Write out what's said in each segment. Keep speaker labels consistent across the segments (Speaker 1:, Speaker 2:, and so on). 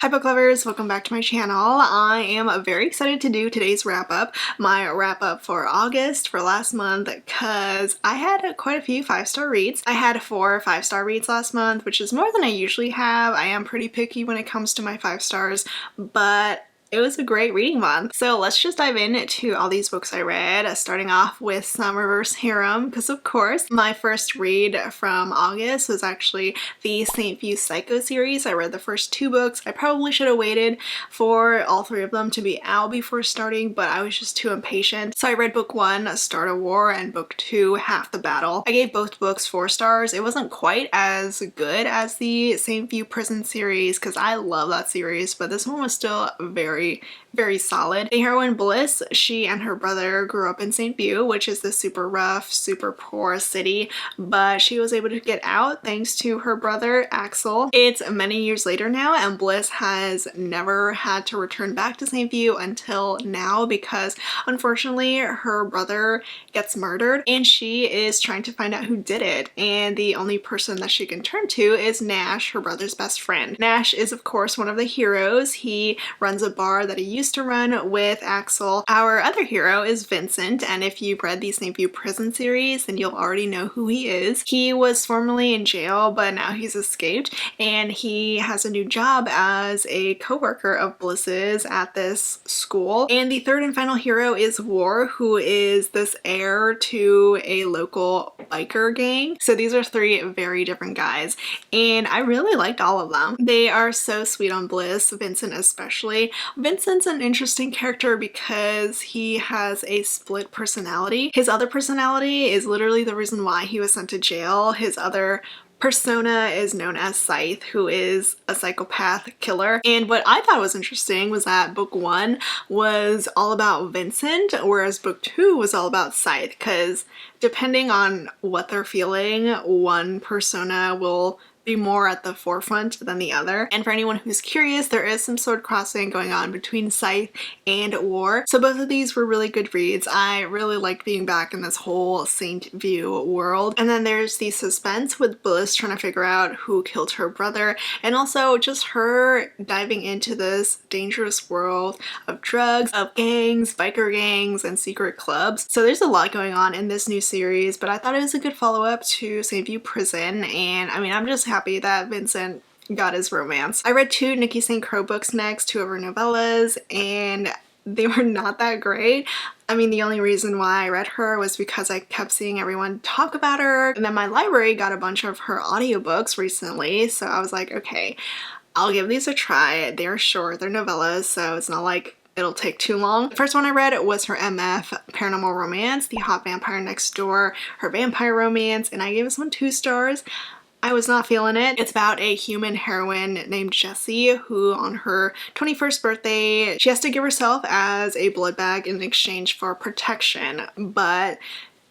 Speaker 1: Hi book lovers, welcome back to my channel. I am very excited to do today's wrap up, my wrap up for August for last month, because I had quite a few 5-star reads. I had 4 5-star reads last month, which is more than I usually have. I am pretty picky when it comes to my 5 stars, but it was a great reading month. So let's just dive into all these books I read, starting off with some reverse harem, because of course my first read from August was actually the St. View Psycho series. I read the first 2 books. I probably should have waited for all 3 of them to be out before starting, but I was just too impatient. So I read book 1, Start a War, and book 2, Half the Battle. I gave both books 4 stars. It wasn't quite as good as the St. View Prison series, because I love that series, but this one was still very solid. The heroine Bliss, she and her brother grew up in St. View, which is the super rough, super poor city, but she was able to get out thanks to her brother Axel. It's many years later now, and Bliss has never had to return back to St. View until now because unfortunately her brother gets murdered and she is trying to find out who did it, and the only person that she can turn to is Nash, her brother's best friend. Nash is of course one of the heroes. He runs a bar that he used to run with Axel. Our other hero is Vincent, and if you've read the St. View Prison series, then you'll already know who he is. He was formerly in jail, but now he's escaped, and he has a new job as a co-worker of Bliss's at this school. And the third and final hero is War, who is this heir to a local biker gang. So these are 3 very different guys, and I really liked all of them. They are so sweet on Bliss, Vincent especially. Vincent's an interesting character because he has a split personality. His other personality is literally the reason why he was sent to jail. His other persona is known as Scythe, who is a psychopath killer. And what I thought was interesting was that book 1 was all about Vincent, whereas book 2 was all about Scythe, because depending on what they're feeling, one persona will be more at the forefront than the other. And for anyone who's curious, there is some sword crossing going on between Scythe and War. So both of these were really good reads. I really liked being back in this whole St. View world. And then there's the suspense with Bliss trying to figure out who killed her brother, and also just her diving into this dangerous world of drugs, of gangs, biker gangs, and secret clubs. So there's a lot going on in this new series, but I thought it was a good follow-up to St. View Prison, and I mean, I'm just happy that Vincent got his romance. I read 2 Nikki St. Crowe books next, 2 of her novellas, and they were not that great. I mean, the only reason why I read her was because I kept seeing everyone talk about her, and then my library got a bunch of her audiobooks recently, so I was like, okay, I'll give these a try. They're short, they're novellas, so it's not like it'll take too long. The first one I read was her MF Paranormal Romance, The Hot Vampire Next Door, her vampire romance, and I gave this one 2 stars. I was not feeling it. It's about a human heroine named Jessie who on her 21st birthday, she has to give herself as a blood bag in exchange for protection, but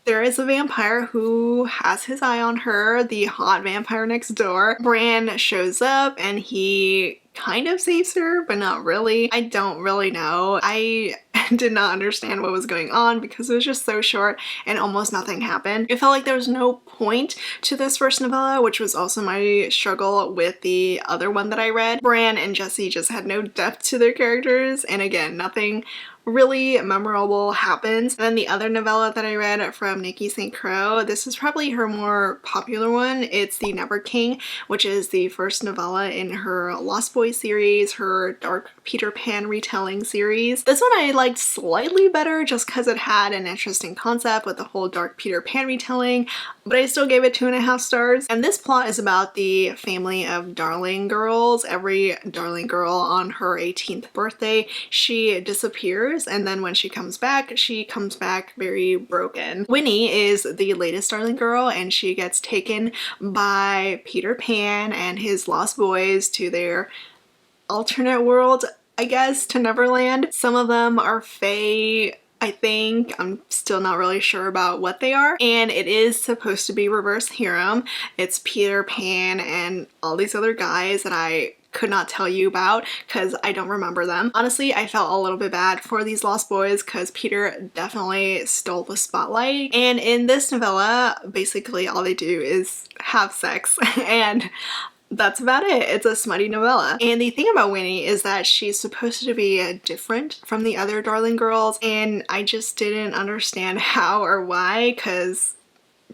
Speaker 1: there is a vampire who has his eye on her, the hot vampire next door. Bran shows up and he kind of saves her, but not really. I don't really know. I did not understand what was going on because it was just so short and almost nothing happened. It felt like there was no point to this first novella, which was also my struggle with the other one that I read. Bran and Jessie just had no depth to their characters, and again, nothing really memorable happens. And then the other novella that I read from Nikki St. Crowe, this is probably her more popular one. It's The Never King, which is the first novella in her Lost Boys series, her Dark Peter Pan retelling series. This one I liked slightly better just because it had an interesting concept with the whole Dark Peter Pan retelling, but I still gave it 2.5 stars. And this plot is about the family of Darling girls. Every Darling girl on her 18th birthday, she disappears, and then when she comes back very broken. Winnie is the latest Darling girl, and she gets taken by Peter Pan and his lost boys to their alternate world, I guess, to Neverland. Some of them are fae, I think. I'm still not really sure about what they are, and it is supposed to be reverse harem. It's Peter Pan and all these other guys that I could not tell you about because I don't remember them. Honestly, I felt a little bit bad for these lost boys because Peter definitely stole the spotlight, and in this novella basically all they do is have sex and that's about it. It's a smutty novella. And the thing about Winnie is that she's supposed to be different from the other Darling girls, and I just didn't understand how or why, because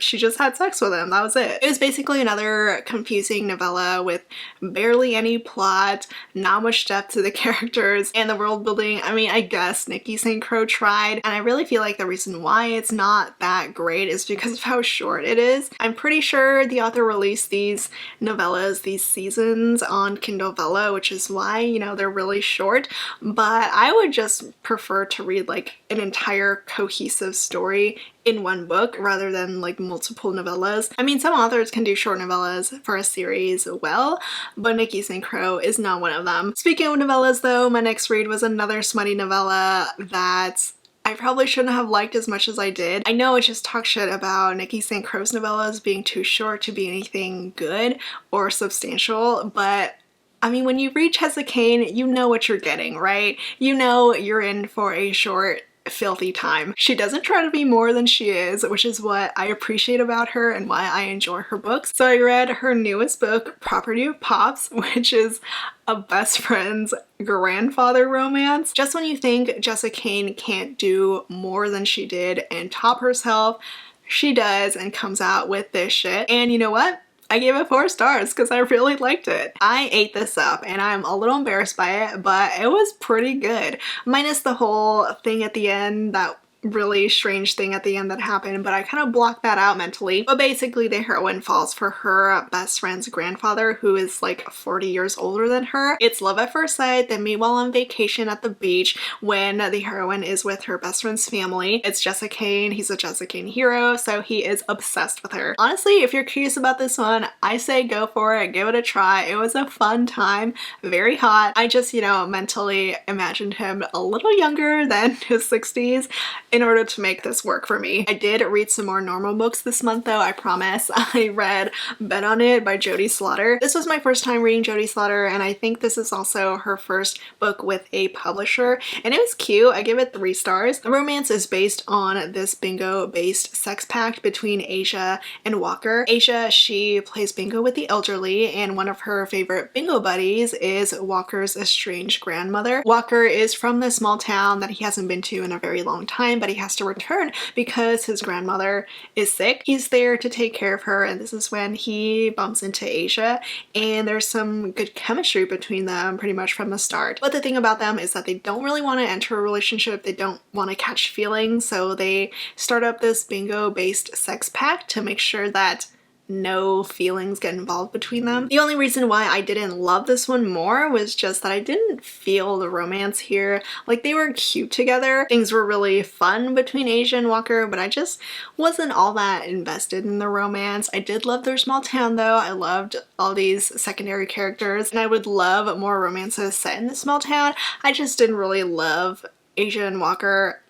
Speaker 1: she just had sex with him. That was it. It was basically another confusing novella with barely any plot, not much depth to the characters, and the world building. I mean, I guess Nikki St. Crowe tried, and I really feel like the reason why it's not that great is because of how short it is. I'm pretty sure the author released these novellas, these seasons, on Kindle Vella, which is why, you know, they're really short, but I would just prefer to read like an entire cohesive story in one book rather than like multiple novellas. I mean, some authors can do short novellas for a series well, but Nikki St. Crowe is not one of them. Speaking of novellas though, my next read was another smutty novella that I probably shouldn't have liked as much as I did. I know it's just talk shit about Nikki St. Crowe's novellas being too short to be anything good or substantial, but I mean, when you read Jessica Cain, you know what you're getting, right? You know you're in for a short, filthy time. She doesn't try to be more than she is, which is what I appreciate about her and why I enjoy her books. So I read her newest book, Property of Pops, which is a best friend's grandfather romance. Just when you think Jessica Cain can't do more than she did and top herself, she does and comes out with this shit. And you know what? I gave it 4 stars because I really liked it. I ate this up and I'm a little embarrassed by it, but it was pretty good. Minus the whole thing at the end, that really strange thing at the end that happened, but I kind of blocked that out mentally. But basically the heroine falls for her best friend's grandfather, who is like 40 years older than her. It's love at first sight. They meet while on vacation at the beach when the heroine is with her best friend's family. It's Jessica Cain. He's a Jessica Cain hero, so he is obsessed with her. Honestly, if you're curious about this one, I say go for it. Give it a try. It was a fun time. Very hot. I just, you know, mentally imagined him a little younger than his 60s in order to make this work for me. I did read some more normal books this month though, I promise. I read Bet on It by Jodie Slaughter. This was my first time reading Jodie Slaughter, and I think this is also her first book with a publisher, and it was cute. I give it 3 stars. The romance is based on this bingo-based sex pact between Asia and Walker. Asia, she plays bingo with the elderly, and one of her favorite bingo buddies is Walker's estranged grandmother. Walker is from this small town that he hasn't been to in a very long time, but he has to return because his grandmother is sick. He's there to take care of her, and this is when he bumps into Asia, and there's some good chemistry between them pretty much from the start. But the thing about them is that they don't really want to enter a relationship. They don't want to catch feelings, so they start up this bingo-based sex pact to make sure that no feelings get involved between them. The only reason why I didn't love this one more was just that I didn't feel the romance here. Like, they were cute together. Things were really fun between Asia and Walker, but I just wasn't all that invested in the romance. I did love their small town though. I loved all these secondary characters, and I would love more romances set in the small town. I just didn't really love Asia and Walker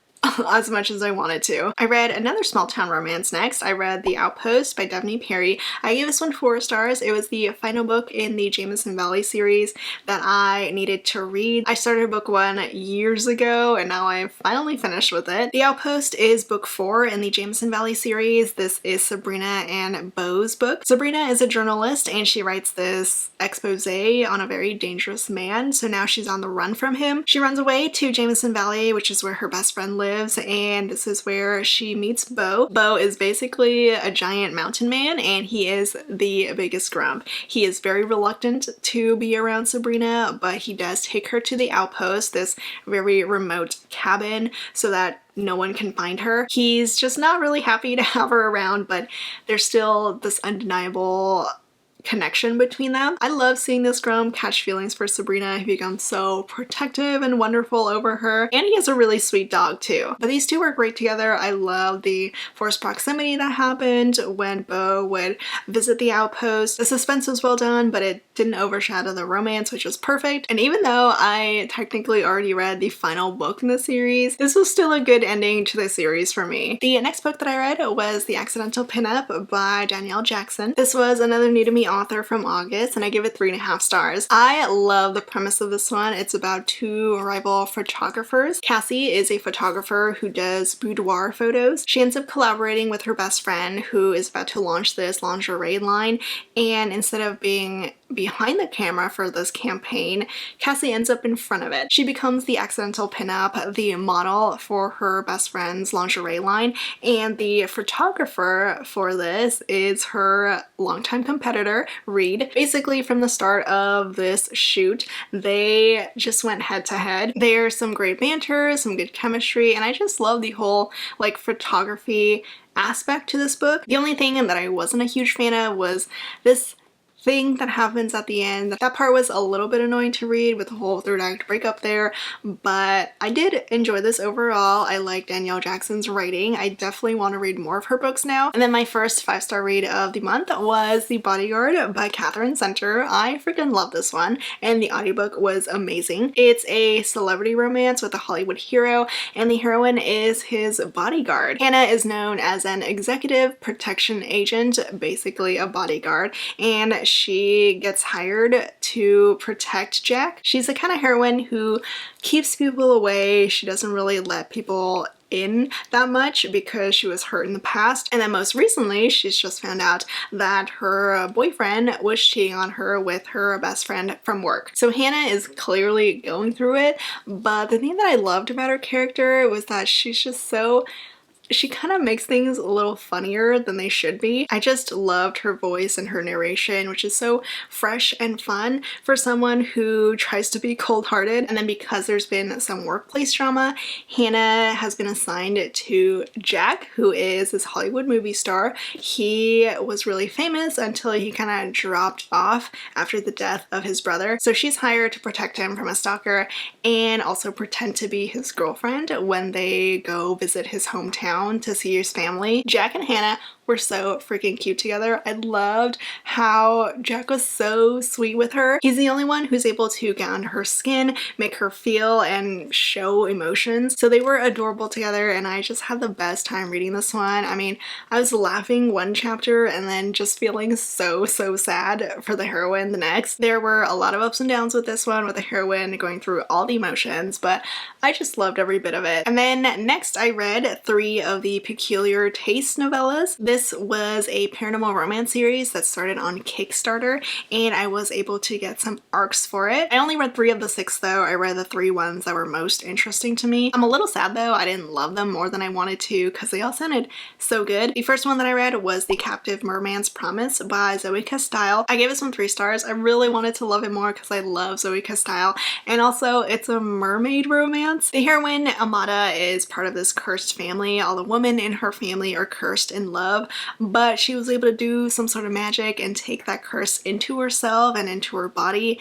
Speaker 1: as much as I wanted to. I read another small town romance next. I read The Outpost by Daphne Perry. I gave this one 4 stars. It was the final book in the Jameson Valley series that I needed to read. I started book 1 years ago, and now I've finally finished with it. The Outpost is book 4 in the Jameson Valley series. This is Sabrina and Beau's book. Sabrina is a journalist, and she writes this expose on a very dangerous man, so now she's on the run from him. She runs away to Jameson Valley, which is where her best friend lives, and this is where she meets Beau. Beau is basically a giant mountain man, and he is the biggest grump. He is very reluctant to be around Sabrina, but he does take her to the Outpost, this very remote cabin, so that no one can find her. He's just not really happy to have her around, but there's still this undeniable connection between them. I love seeing this grump catch feelings for Sabrina. He becomes so protective and wonderful over her, and he has a really sweet dog too. But these two work great together. I love the forced proximity that happened when Beau would visit the Outpost. The suspense was well done, but it didn't overshadow the romance, which was perfect. And even though I technically already read the final book in the series, this was still a good ending to the series for me. The next book that I read was The Accidental Pinup by Danielle Jackson. This was another new to me author from August, and I give it 3.5 stars. I love the premise of this one. It's about 2 rival photographers. Cassie is a photographer who does boudoir photos. She ends up collaborating with her best friend, who is about to launch this lingerie line, and instead of being behind the camera for this campaign, Cassie ends up in front of it. She becomes the accidental pinup, the model for her best friend's lingerie line, and the photographer for this is her longtime competitor, Reed. Basically, from the start of this shoot, they just went head to head. There's some great banter, some good chemistry, and I just love the whole like photography aspect to this book. The only thing that I wasn't a huge fan of was this thing that happens at the end. That part was a little bit annoying to read with the whole third act breakup there, but I did enjoy this overall. I like Danielle Jackson's writing. I definitely want to read more of her books now. And then my first 5-star read of the month was The Bodyguard by Catherine Center. I freaking love this one, and the audiobook was amazing. It's a celebrity romance with a Hollywood hero, and the heroine is his bodyguard. Hannah is known as an executive protection agent, basically a bodyguard, and she gets hired to protect Jack. She's the kind of heroine who keeps people away. She doesn't really let people in that much because she was hurt in the past. And then most recently, she's just found out that her boyfriend was cheating on her with her best friend from work. So Hannah is clearly going through it, but the thing that I loved about her character was that she's just so she kind of makes things a little funnier than they should be. I just loved her voice and her narration, which is so fresh and fun for someone who tries to be cold-hearted. And then because there's been some workplace drama, Hannah has been assigned to Jack, who is this Hollywood movie star. He was really famous until he kind of dropped off after the death of his brother. So she's hired to protect him from a stalker and also pretend to be his girlfriend when they go visit his hometown to see his family. Jack and Hannah were so freaking cute together. I loved how Jack was so sweet with her. He's the only one who's able to get under her skin, make her feel and show emotions. So they were adorable together, and I just had the best time reading this one. I mean, I was laughing one chapter and then just feeling so sad for the heroine the next. There were a lot of ups and downs with this one, with the heroine going through all the emotions, but I just loved every bit of it. And then next I read 3 of the Peculiar Taste novellas. This was a paranormal romance series that started on Kickstarter, and I was able to get some arcs for it. I only read 3 of the 6 though. I read the 3 ones that were most interesting to me. I'm a little sad though, I didn't love them more than I wanted to because they all sounded so good. The first one that I read was The Captive Merman's Promise by Zoe Castile. I gave this one 3 stars. I really wanted to love it more because I love Zoe Castile, and also it's a mermaid romance. The heroine, Amada, is part of this cursed family. All the women in her family are cursed in love, but she was able to do some sort of magic and take that curse into herself and into her body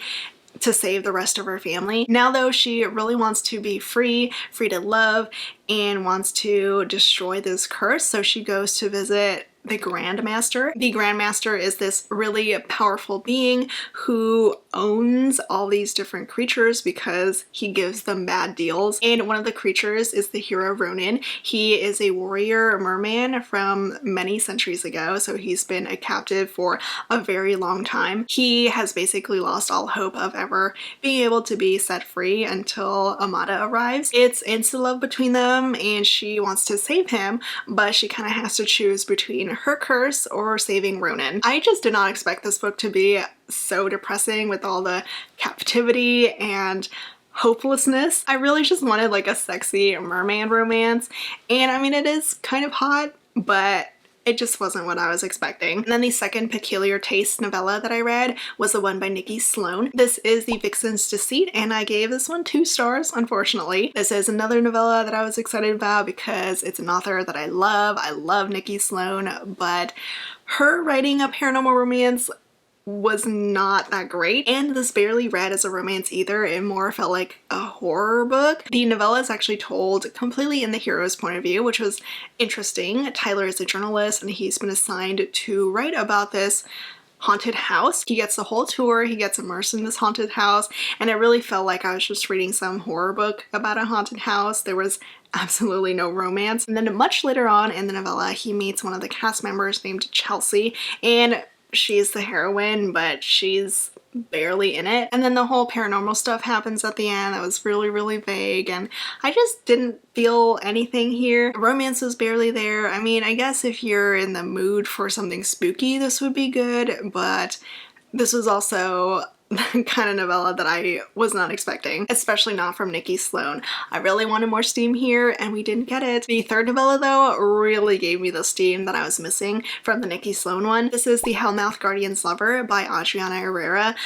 Speaker 1: to save the rest of her family. Now though, she really wants to be free to love, and wants to destroy this curse, so she goes to visit the Grandmaster. The Grandmaster is this really powerful being who owns all these different creatures because he gives them bad deals. And one of the creatures is the hero Ronin. He is a warrior merman from many centuries ago, so he's been a captive for a very long time. He has basically lost all hope of ever being able to be set free until Amada arrives. It's instant love between them, and she wants to save him, but she kind of has to choose between her curse or saving Ronin. I just did not expect this book to be so depressing with all the captivity and hopelessness. I really just wanted like a sexy merman romance, and I mean, it is kind of hot, but it just wasn't what I was expecting. And then the second Peculiar Taste novella that I read was the one by Nikki Sloan. This is The Vixen's Deceit, and I gave this one 2 stars, unfortunately. This is another novella that I was excited about because it's an author that I love. I love Nikki Sloan, but her writing a paranormal romance was not that great, and this barely read as a romance either. It more felt like a horror book. The novella is actually told completely in the hero's point of view, which was interesting. Tyler is a journalist, and he's been assigned to write about this haunted house. He gets the whole tour, he gets immersed in this haunted house, and it really felt like I was just reading some horror book about a haunted house. There was absolutely no romance. And then much later on in the novella, he meets one of the cast members named Chelsea, and she's the heroine, but she's barely in it. And then the whole paranormal stuff happens at the end that was really vague, and I just didn't feel anything here. Romance was barely there. I mean, I guess if you're in the mood for something spooky, this would be good, but This was also the kind of novella that I was not expecting, especially not from Nikki Sloan. I really wanted more steam here and we didn't get it. The third novella though really gave me the steam that I was missing from the Nikki Sloan one. This is The Hellmouth Guardian's Lover by Adriana Herrera.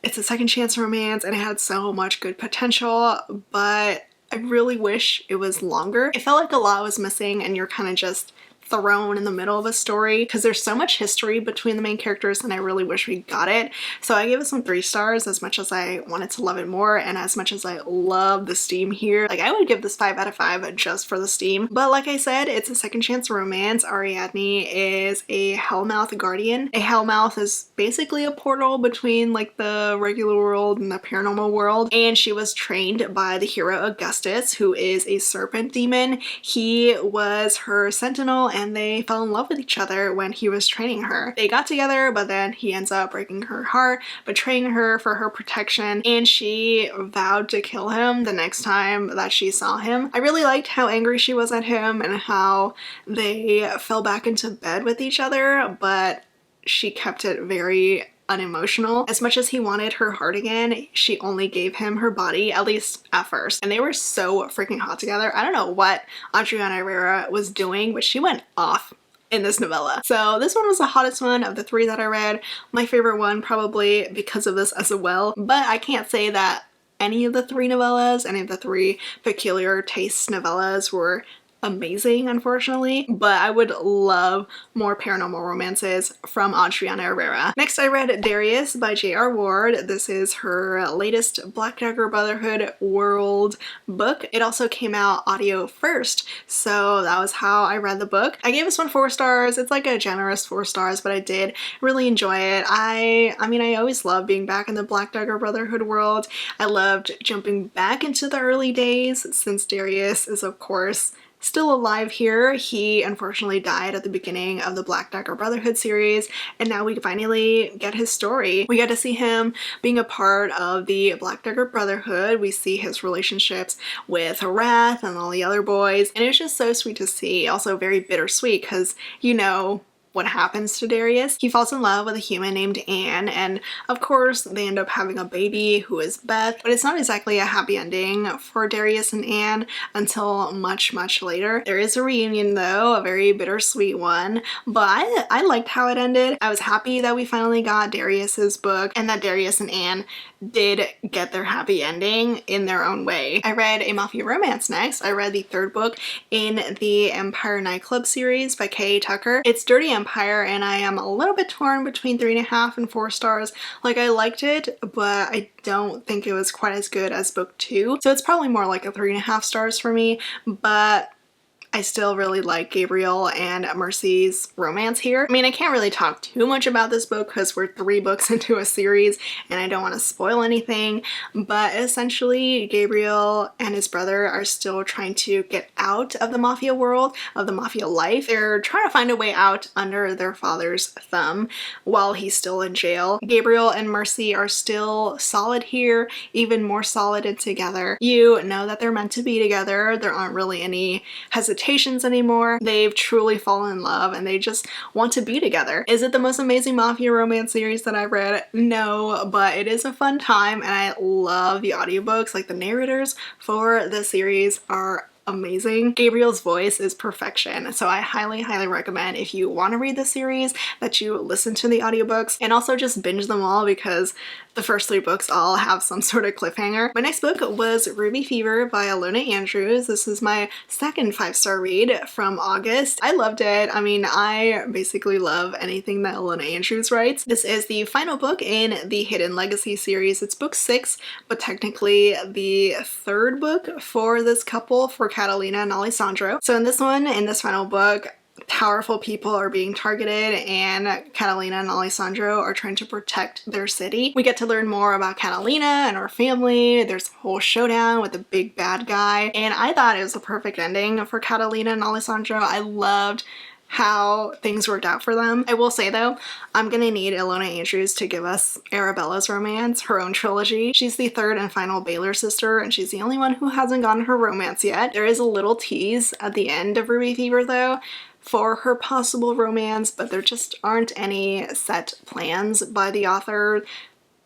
Speaker 1: It's a second chance romance and it had so much good potential, but I really wish it was longer. It felt like a lot was missing and you're kind of just thrown in the middle of a story because there's so much history between the main characters and I really wish we got it. So I gave it some 3 stars as much as I wanted to love it more and as much as I love the steam here. Like I would give this 5 out of 5 just for the steam. But like I said, it's a second chance romance. Ariadne is a Hellmouth guardian. A Hellmouth is basically a portal between like the regular world and the paranormal world, and she was trained by the hero Augustus, who is a serpent demon. He was her sentinel and they fell in love with each other when he was training her. They got together, but then he ends up breaking her heart, betraying her for her protection, and she vowed to kill him the next time that she saw him. I really liked how angry she was at him and how they fell back into bed with each other, but she kept it very unemotional. As much as he wanted her heart again, she only gave him her body, at least at first. And they were so freaking hot together. I don't know what Adriana Herrera was doing, but she went off in this novella. So this one was the hottest one of the 3 that I read. My favorite one probably because of this as well, but I can't say that any of the 3 novellas, any of the 3 Peculiar Tastes novellas were amazing, unfortunately, but I would love more paranormal romances from Adriana Herrera. Next, I read Darius by J.R. Ward. This is her latest Black Dagger Brotherhood world book. It also came out audio first, so that was how I read the book. I gave this one 4 stars. It's like a generous 4 stars, but I did really enjoy it. I mean, I always love being back in the Black Dagger Brotherhood world. I loved jumping back into the early days since Darius is, of course, still alive here. He unfortunately died at the beginning of the Black Dagger Brotherhood series, and now we finally get his story. We get to see him being a part of the Black Dagger Brotherhood. We see his relationships with Wrath and all the other boys, and it's just so sweet to see. Also very bittersweet because, you know, what happens to Darius. He falls in love with a human named Anne, and of course they end up having a baby who is Beth, but it's not exactly a happy ending for Darius and Anne until much later. There is a reunion though, a very bittersweet one, but I liked how it ended. I was happy that we finally got Darius's book and that Darius and Anne did get their happy ending in their own way. I read a mafia romance next. I read the 3rd book in the Empire Nightclub series by K.A. Tucker. It's Dirty Empire, and I am a little bit torn between 3.5 and 4 stars. Like, I liked it, but I don't think it was quite as good as book 2. So it's probably more like a 3.5 stars for me, but I still really like Gabriel and Mercy's romance here. I mean, I can't really talk too much about this book because we're 3 books into a series and I don't want to spoil anything, but essentially Gabriel and his brother are still trying to get out of the mafia world, of the mafia life. They're trying to find a way out under their father's thumb while he's still in jail. Gabriel and Mercy are still solid here, even more solid together. You know that they're meant to be together. There aren't really any hesitations anymore. They've truly fallen in love and they just want to be together. Is it the most amazing mafia romance series that I've read? No, but it is a fun time and I love the audiobooks. Like, the narrators for the series are amazing. Gabriel's voice is perfection, so I highly recommend, if you want to read the series, that you listen to the audiobooks and also just binge them all because the first 3 books all have some sort of cliffhanger. My next book was Ruby Fever by Alona Andrews. This is my second 5-star read from August. I loved it. I mean, I basically love anything that Alona Andrews writes. This is the final book in the Hidden Legacy series. It's book 6, but technically the 3rd book for this couple, for Catalina and Alessandro. So in this final book, powerful people are being targeted and Catalina and Alessandro are trying to protect their city. We get to learn more about Catalina and her family. There's a whole showdown with the big bad guy, and I thought it was a perfect ending for Catalina and Alessandro. I loved how things worked out for them. I will say though, I'm gonna need Ilona Andrews to give us Arabella's romance, her own trilogy. She's the third and final Baylor sister, and she's the only one who hasn't gotten her romance yet. There is a little tease at the end of Ruby Fever though for her possible romance, but there just aren't any set plans by the author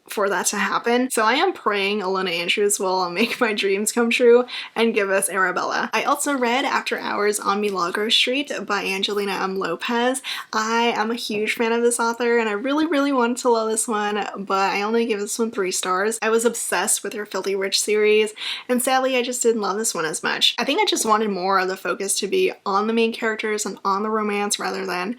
Speaker 1: for that to happen. So I am praying Ilona Andrews will make my dreams come true and give us Arabella. I also read After Hours on Milagro Street by Angelina M. Lopez. I am a huge fan of this author and I really wanted to love this one, but I only give this one 3 stars. I was obsessed with her Filthy Rich series, and sadly I just didn't love this one as much. I think I just wanted more of the focus to be on the main characters and on the romance rather than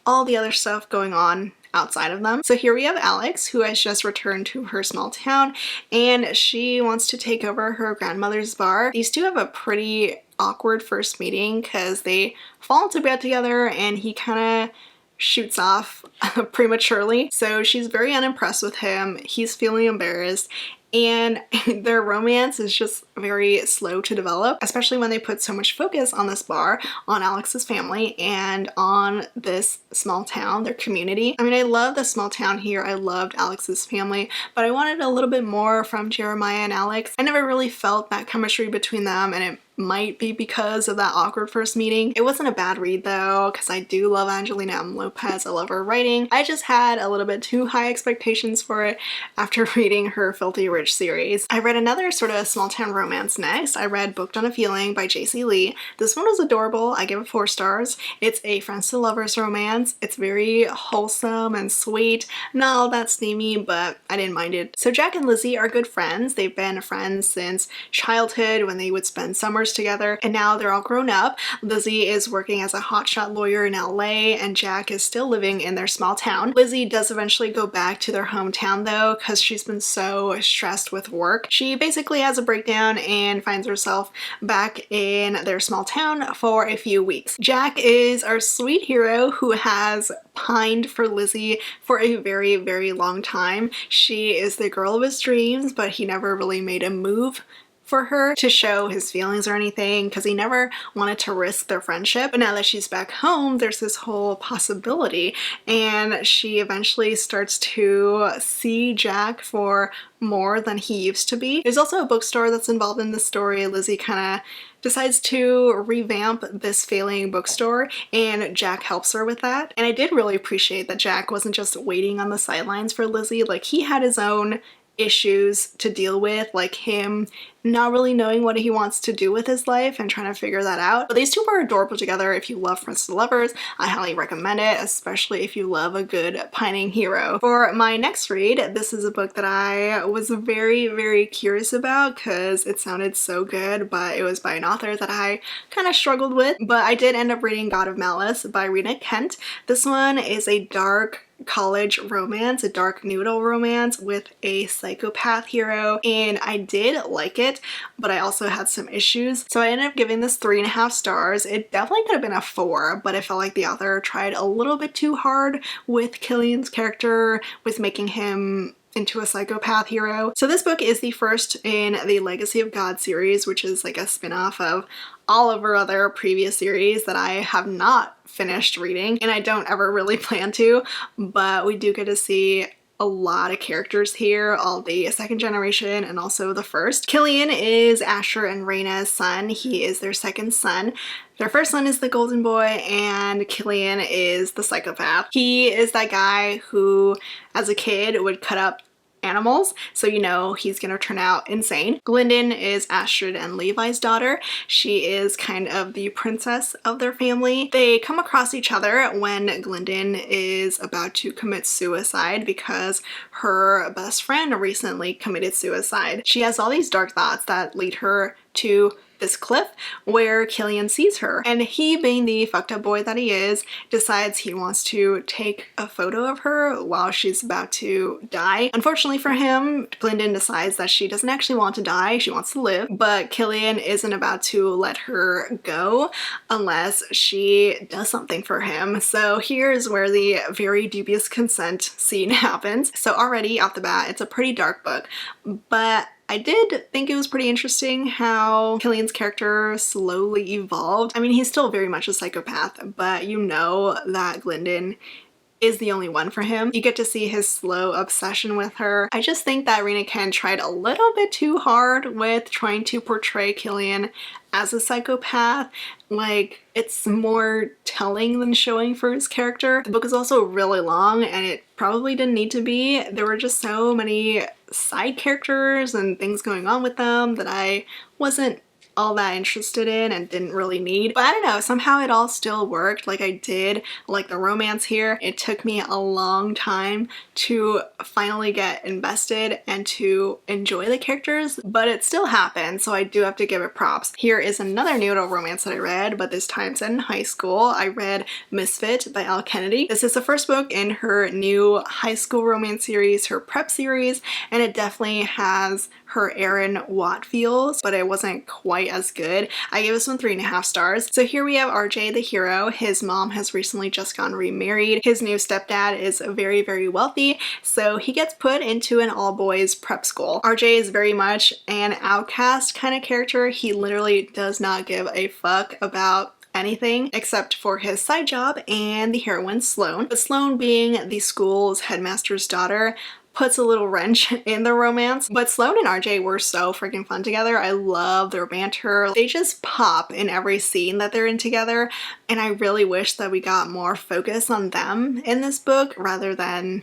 Speaker 1: all the other stuff going on outside of them. So here we have Alex, who has just returned to her small town and she wants to take over her grandmother's bar. These two have a pretty awkward first meeting because they fall into bed together and he kind of shoots off prematurely. So she's very unimpressed with him. He's feeling embarrassed, and their romance is just very slow to develop, especially when they put so much focus on this bar, on Alex's family, and on this small town, their community. I mean, I love the small town here. I loved Alex's family, but I wanted a little bit more from Jeremiah and Alex. I never really felt that chemistry between them, and it might be because of that awkward first meeting. It wasn't a bad read though, because I do love Angelina M. Lopez. I love her writing. I just had a little bit too high expectations for it after reading her Filthy Rich series. I read another sort of small town romance next. I read Booked on a Feeling by J.C. Lee. This one was adorable. I give it 4 stars. It's a friends to lovers romance. It's very wholesome and sweet. Not all that steamy, but I didn't mind it. So Jack and Lizzie are good friends. They've been friends since childhood when they would spend summers together, and now they're all grown up. Lizzie is working as a hotshot lawyer in LA and Jack is still living in their small town. Lizzie does eventually go back to their hometown though because she's been so stressed with work. She basically has a breakdown and finds herself back in their small town for a few weeks. Jack is our sweet hero who has pined for Lizzie for a very long time. She is the girl of his dreams, but he never really made a move for her to show his feelings or anything because he never wanted to risk their friendship. But now that she's back home, there's this whole possibility, and she eventually starts to see Jack for more than he used to be. There's also a bookstore that's involved in this story. Lizzie kind of decides to revamp this failing bookstore and Jack helps her with that. And I did really appreciate that Jack wasn't just waiting on the sidelines for Lizzie. Like, he had his own issues to deal with, like him not really knowing what he wants to do with his life and trying to figure that out. But these two are adorable together. If you love Friends to Lovers, I highly recommend it, especially if you love a good pining hero. For my next read, this is a book that I was very curious about because it sounded so good, but it was by an author that I kind of struggled with. But I did end up reading God of Malice by Rina Kent. This one is a dark college romance, a dark noodle romance with a psychopath hero, and I did like it, but I also had some issues. So I ended up giving this 3.5 stars. It definitely could have been a 4, but it felt like the author tried a little bit too hard with Killian's character, with making him into a psychopath hero. So this book is the first in the Legacy of God series, which is like a spin-off of all of her other previous series that I have not finished reading, and I don't ever really plan to, but we do get to see a lot of characters here, all the second generation and also the first. Killian is Asher and Raina's son. He is their second son. Their first son is the golden boy, and Killian is the psychopath. He is that guy who, as a kid, would cut up animals, so you know he's gonna turn out insane. Glyndon is Astrid and Levi's daughter. She is kind of the princess of their family. They come across each other when Glyndon is about to commit suicide because her best friend recently committed suicide. She has all these dark thoughts that lead her to this cliff where Killian sees her, and he, being the fucked up boy that he is, decides he wants to take a photo of her while she's about to die. Unfortunately for him, Glyndon decides that she doesn't actually want to die, she wants to live, but Killian isn't about to let her go unless she does something for him. So here's where the very dubious consent scene happens. So already off the bat, it's a pretty dark book, but I did think it was pretty interesting how Killian's character slowly evolved. I mean, he's still very much a psychopath, but you know that Glyndon is the only one for him. You get to see his slow obsession with her. I just think that Rina Ken tried a little bit too hard with trying to portray Killian as a psychopath. Like, it's more telling than showing for his character. The book is also really long and it probably didn't need to be. There were just so many side characters and things going on with them that I wasn't all that interested in and didn't really need. But I don't know, somehow it all still worked. Like, I did like the romance here. It took me a long time to finally get invested and to enjoy the characters, but it still happened, so I do have to give it props. Here is another neonatal romance that I read, but this time set in high school. I read Misfit by Elle Kennedy. This is the first book in her new high school romance series, her prep series, and it definitely has her Aaron Watt feels, but it wasn't quite as good. I gave this one 3.5 stars. So here we have RJ, the hero. His mom has recently just gotten remarried. His new stepdad is very, very wealthy, so he gets put into an all-boys prep school. RJ is very much an outcast kind of character. He literally does not give a fuck about anything except for his side job and the heroine Sloane. But Sloane, being the school's headmaster's daughter, puts a little wrench in the romance. But Sloane and RJ were so freaking fun together. I love their banter. They just pop in every scene that they're in together, and I really wish that we got more focus on them in this book rather than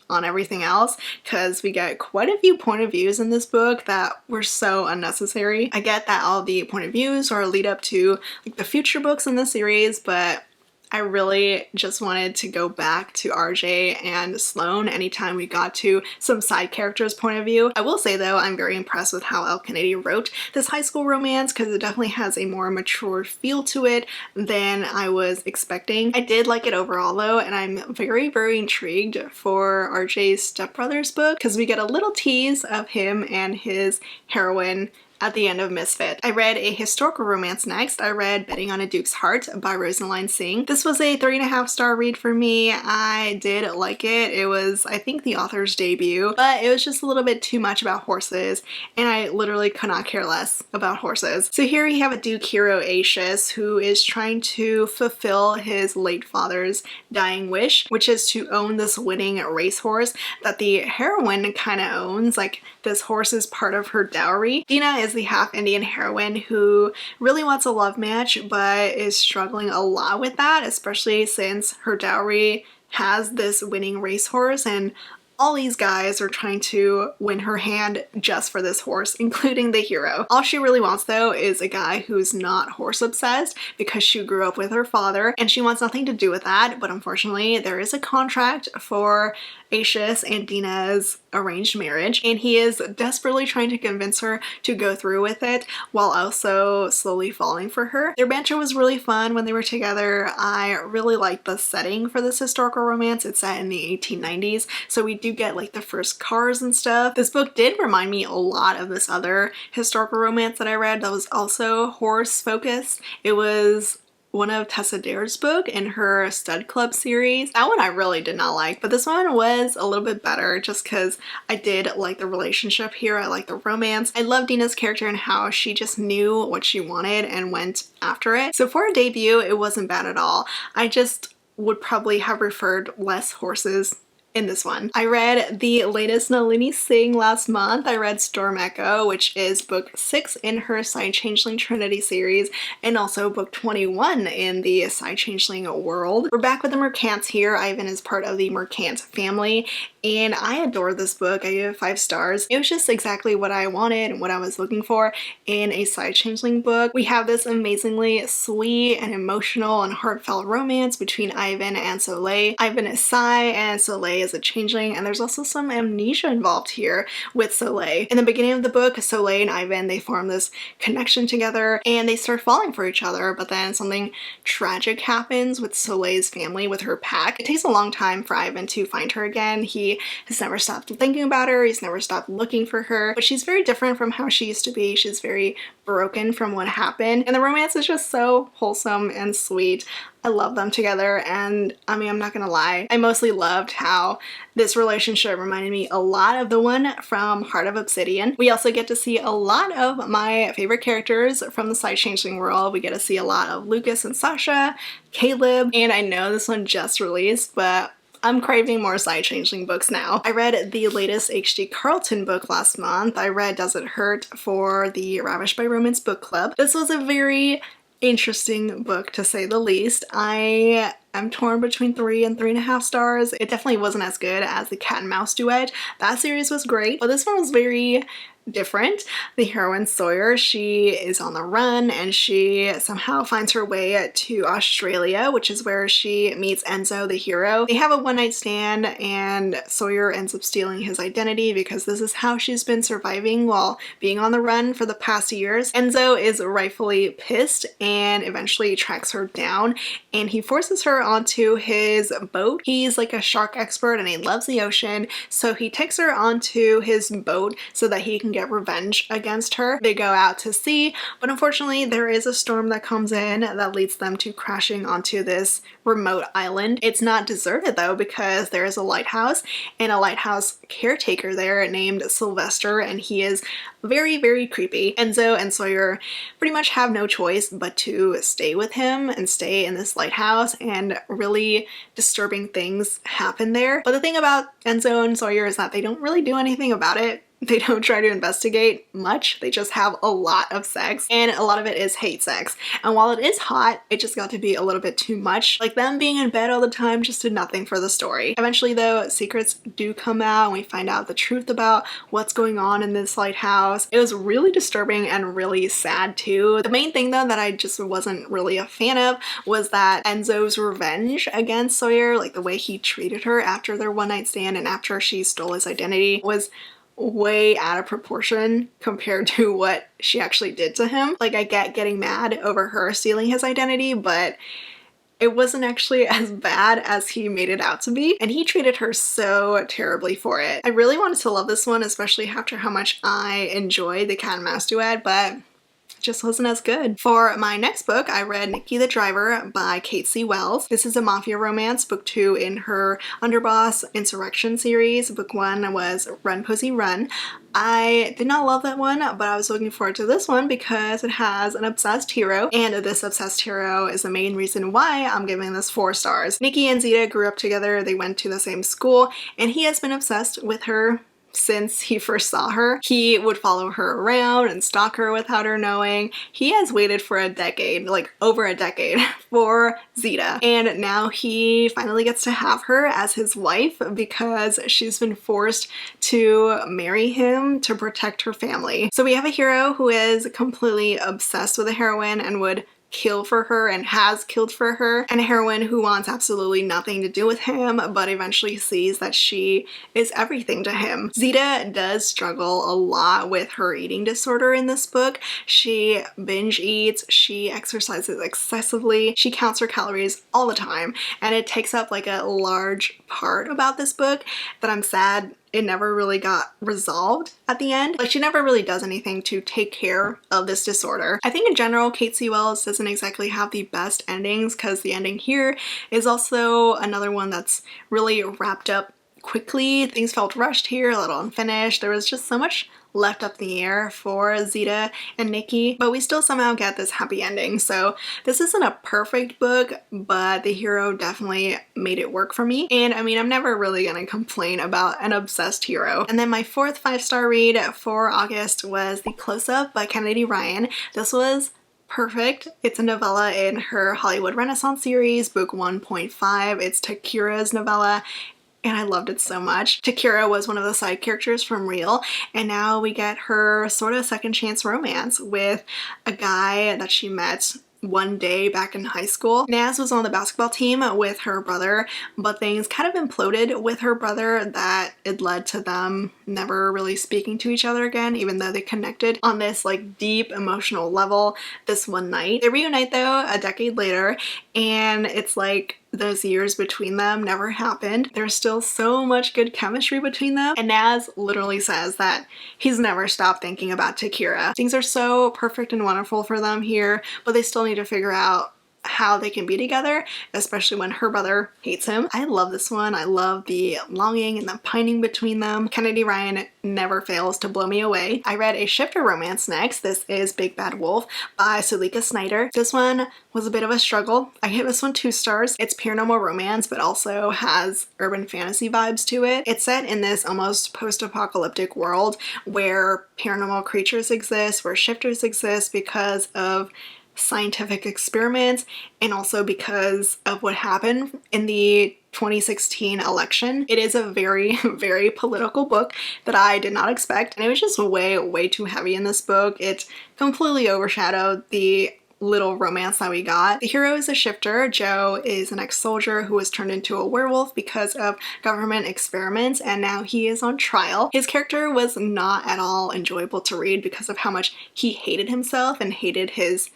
Speaker 1: on everything else, because we get quite a few point of views in this book that were so unnecessary. I get that all the point of views are a lead up to like the future books in the series, but I really just wanted to go back to RJ and Sloane anytime we got to some side characters' point of view. I will say though, I'm very impressed with how Elle Kennedy wrote this high school romance, because it definitely has a more mature feel to it than I was expecting. I did like it overall though, and I'm very, very intrigued for RJ's stepbrother's book, because we get a little tease of him and his heroine at the end of Misfit. I read a historical romance next. I read Betting on a Duke's Heart by Rosaline Singh. This was a 3.5 star read for me. I did like it. It was, I think, the author's debut, but it was just a little bit too much about horses, and I literally could not care less about horses. So here we have a Duke hero, Aetius, who is trying to fulfill his late father's dying wish, which is to own this winning racehorse that the heroine kind of owns. Like, this horse is part of her dowry. Dina is the half Indian heroine who really wants a love match but is struggling a lot with that, especially since her dowry has this winning racehorse, and all these guys are trying to win her hand just for this horse, including the hero. All she really wants though is a guy who's not horse obsessed, because she grew up with her father and she wants nothing to do with that. But unfortunately, there is a contract for Aetius and Dina's arranged marriage, and he is desperately trying to convince her to go through with it while also slowly falling for her. Their banter was really fun when they were together. I really liked the setting for this historical romance. It's set in the 1890s, so we do get like the first cars and stuff. This book did remind me a lot of this other historical romance that I read that was also horse focused. It was one of Tessa Dare's book in her Stud Club series. That one I really did not like, but this one was a little bit better just because I did like the relationship here. I like the romance. I love Dina's character and how she just knew what she wanted and went after it. So for a debut, it wasn't bad at all. I just would probably have preferred less horses in this one. I read the latest Nalini Singh last month. I read Storm Echo, which is book 6 in her Side Changeling Trinity series, and also book 21 in the Side Changeling world. We're back with the Mercants here. Ivan is part of the Mercant family, and I adore this book. I gave it 5 stars. It was just exactly what I wanted and what I was looking for in a Side Changeling book. We have this amazingly sweet and emotional and heartfelt romance between Ivan and Soleil. Ivan is Sai and Soleil is a changeling, and there's also some amnesia involved here with Soleil. In the beginning of the book, Soleil and Ivan, they form this connection together and they start falling for each other, but then something tragic happens with Soleil's family, with her pack. It takes a long time for Ivan to find her again. He has never stopped thinking about her, he's never stopped looking for her, but she's very different from how she used to be. She's very broken from what happened, and the romance is just so wholesome and sweet. I love them together, and I mean, I'm not gonna lie, I mostly loved how this relationship reminded me a lot of the one from Heart of Obsidian. We also get to see a lot of my favorite characters from the Side Changeling world. We get to see a lot of Lucas and Sasha, Caleb, and I know this one just released, but I'm craving more Side Changeling books now. I read the latest H.D. Carlton book last month. I read Does It Hurt for the Ravished by Romance book club. This was a very interesting book, to say the least. I am torn between 3 and 3.5 stars. It definitely wasn't as good as the Cat and Mouse duet. That series was great, but this one was very different. The heroine Sawyer, she is on the run and she somehow finds her way to Australia, which is where she meets Enzo, the hero. They have a one-night stand and Sawyer ends up stealing his identity because this is how she's been surviving while being on the run for the past years. Enzo is rightfully pissed and eventually tracks her down, and he forces her onto his boat. He's like a shark expert and he loves the ocean, so he takes her onto his boat so that he can get revenge against her. They go out to sea, but unfortunately there is a storm that comes in that leads them to crashing onto this remote island. It's not deserted though, because there is a lighthouse and a lighthouse caretaker there named Sylvester, and he is very, very creepy. Enzo and Sawyer pretty much have no choice but to stay with him and stay in this lighthouse, and really disturbing things happen there. But the thing about Enzo and Sawyer is that they don't really do anything about it. They don't try to investigate much. They just have a lot of sex, and a lot of it is hate sex. And while it is hot, it just got to be a little bit too much. Like, them being in bed all the time just did nothing for the story. Eventually though, secrets do come out and we find out the truth about what's going on in this lighthouse. It was really disturbing and really sad too. The main thing though that I just wasn't really a fan of was that Enzo's revenge against Sawyer, like the way he treated her after their one-night stand and after she stole his identity, was way out of proportion compared to what she actually did to him. Like, I get getting mad over her stealing his identity, but it wasn't actually as bad as he made it out to be, and he treated her so terribly for it. I really wanted to love this one, especially after how much I enjoyed the Cat and Mouse duet, but just wasn't as good. For my next book, I read Nikki the Driver by Kate C. Wells. This is a mafia romance, book 2 in her Underboss Insurrection series. Book 1 was Run Posey Run. I did not love that one, but I was looking forward to this one because it has an obsessed hero, and this obsessed hero is the main reason why I'm giving this 4 stars. Nikki and Zita grew up together, they went to the same school, and he has been obsessed with her since he first saw her. He would follow her around and stalk her without her knowing. He has waited for a decade, like over a decade, for Zita, and now he finally gets to have her as his wife because she's been forced to marry him to protect her family. So we have a hero who is completely obsessed with a heroine and would kill for her and has killed for her, and a heroine who wants absolutely nothing to do with him but eventually sees that she is everything to him. Zita does struggle a lot with her eating disorder in this book. She binge eats, she exercises excessively, she counts her calories all the time, and it takes up like a large part about this book that I'm sad it never really got resolved at the end. Like, she never really does anything to take care of this disorder. I think in general, Kate C. Wells doesn't exactly have the best endings, because the ending here is also another one that's really wrapped up quickly. Things felt rushed here, a little unfinished. There was just so much left up in the air for Zita and Nikki, but we still somehow get this happy ending. So this isn't a perfect book, but the hero definitely made it work for me. And I mean, I'm never really gonna complain about an obsessed hero. And then my 4th 5-star read for August was The Close-Up by Kennedy Ryan. This was perfect. It's a novella in her Hollywood Renaissance series, book 1.5. It's Takira's novella, and I loved it so much. Takira was one of the side characters from Real, and now we get her sort of second chance romance with a guy that she met one day back in high school. Naz was on the basketball team with her brother, but things kind of imploded with her brother that it led to them never really speaking to each other again, even though they connected on this like deep emotional level this one night. They reunite though a decade later, and it's like those years between them never happened. There's still so much good chemistry between them, and Naz literally says that he's never stopped thinking about Takira. Things are so perfect and wonderful for them here, but they still need to figure out how they can be together, especially when her brother hates him. I love this one. I love the longing and the pining between them. Kennedy Ryan never fails to blow me away. I read a shifter romance next. This is Big Bad Wolf by Sulika Snyder. This one was a bit of a struggle. I gave this one 2 stars. It's paranormal romance, but also has urban fantasy vibes to it. It's set in this almost post-apocalyptic world where paranormal creatures exist, where shifters exist because of scientific experiments, and also because of what happened in the 2016 election. It is a very, very political book that I did not expect, and it was just way too heavy in this book. It completely overshadowed the little romance that we got. The hero is a shifter. Joe is an ex-soldier who was turned into a werewolf because of government experiments, and now he is on trial. His character was not at all enjoyable to read because of how much he hated himself and hated his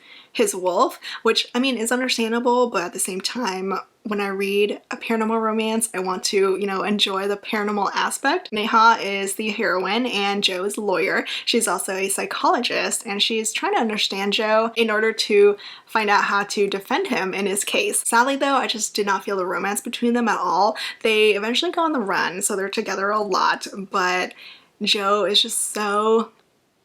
Speaker 1: wolf, which I mean is understandable, but at the same time, when I read a paranormal romance, I want to, you know, enjoy the paranormal aspect. Neha is the heroine and Joe is a lawyer. She's also a psychologist, and she's trying to understand Joe in order to find out how to defend him in his case. Sadly though, I just did not feel the romance between them at all. They eventually go on the run, so they're together a lot, but Joe is just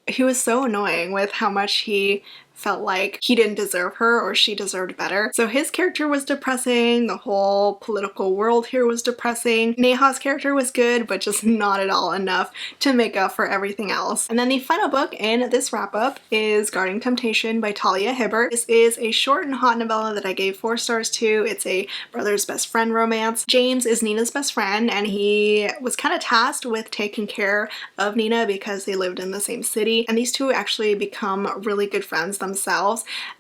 Speaker 1: he was so annoying with how much he felt like he didn't deserve her or she deserved better. So his character was depressing, the whole political world here was depressing. Neha's character was good, but just not at all enough to make up for everything else. And then the final book in this wrap-up is Guarding Temptation by Talia Hibbert. This is a short and hot novella that I gave 4 stars to. It's a brother's best friend romance. James is Nina's best friend, and he was kind of tasked with taking care of Nina because they lived in the same city, and these two actually become really good friends themselves.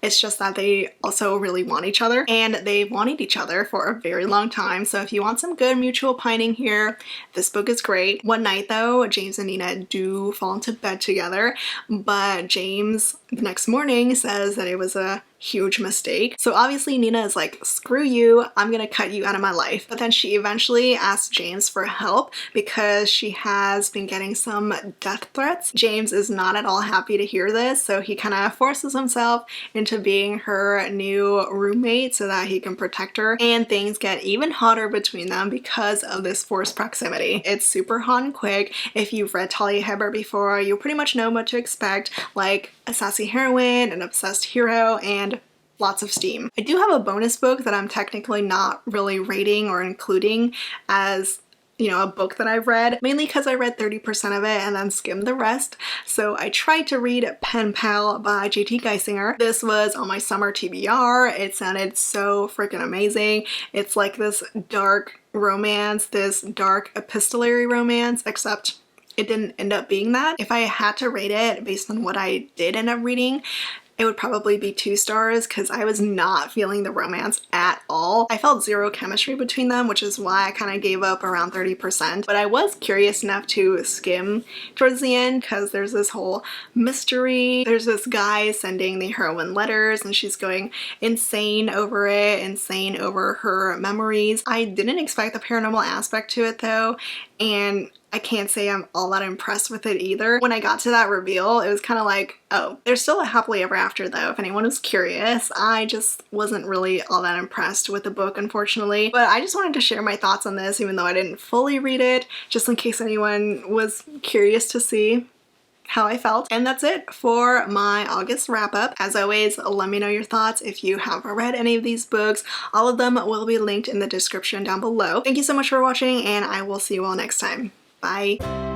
Speaker 1: It's just that they also really want each other, and they've wanted each other for a very long time. So if you want some good mutual pining here, this book is great. One night though, James and Nina do fall into bed together, but James the next morning says that it was a huge mistake. So obviously Nina is like, screw you, I'm gonna cut you out of my life. But then she eventually asks James for help because she has been getting some death threats. James is not at all happy to hear this, so he kind of forces himself into being her new roommate so that he can protect her, and things get even hotter between them because of this forced proximity. It's super hot and quick. If you've read Talia Hibbert before, you pretty much know what to expect, like a sassy heroine, an obsessed hero, and lots of steam. I do have a bonus book that I'm technically not really rating or including as, you know, a book that I've read, mainly because I read 30% of it and then skimmed the rest. So I tried to read Pen Pal by JT Geissinger. This was on my summer TBR. It sounded so freaking amazing. It's like this dark romance, this dark epistolary romance, except it didn't end up being that. If I had to rate it based on what I did end up reading, it would probably be 2 stars because I was not feeling the romance at all. I felt zero chemistry between them, which is why I kind of gave up around 30%. But I was curious enough to skim towards the end because there's this whole mystery. There's this guy sending the heroine letters and she's going insane over it, insane over her memories. I didn't expect the paranormal aspect to it though, and I can't say I'm all that impressed with it either. When I got to that reveal, it was kind of like, oh, there's still a happily ever after though, if anyone was curious. I just wasn't really all that impressed with the book, unfortunately. But I just wanted to share my thoughts on this, even though I didn't fully read it, just in case anyone was curious to see how I felt. And that's it for my August wrap up. As always, let me know your thoughts if you have read any of these books. All of them will be linked in the description down below. Thank you so much for watching, and I will see you all next time. Bye.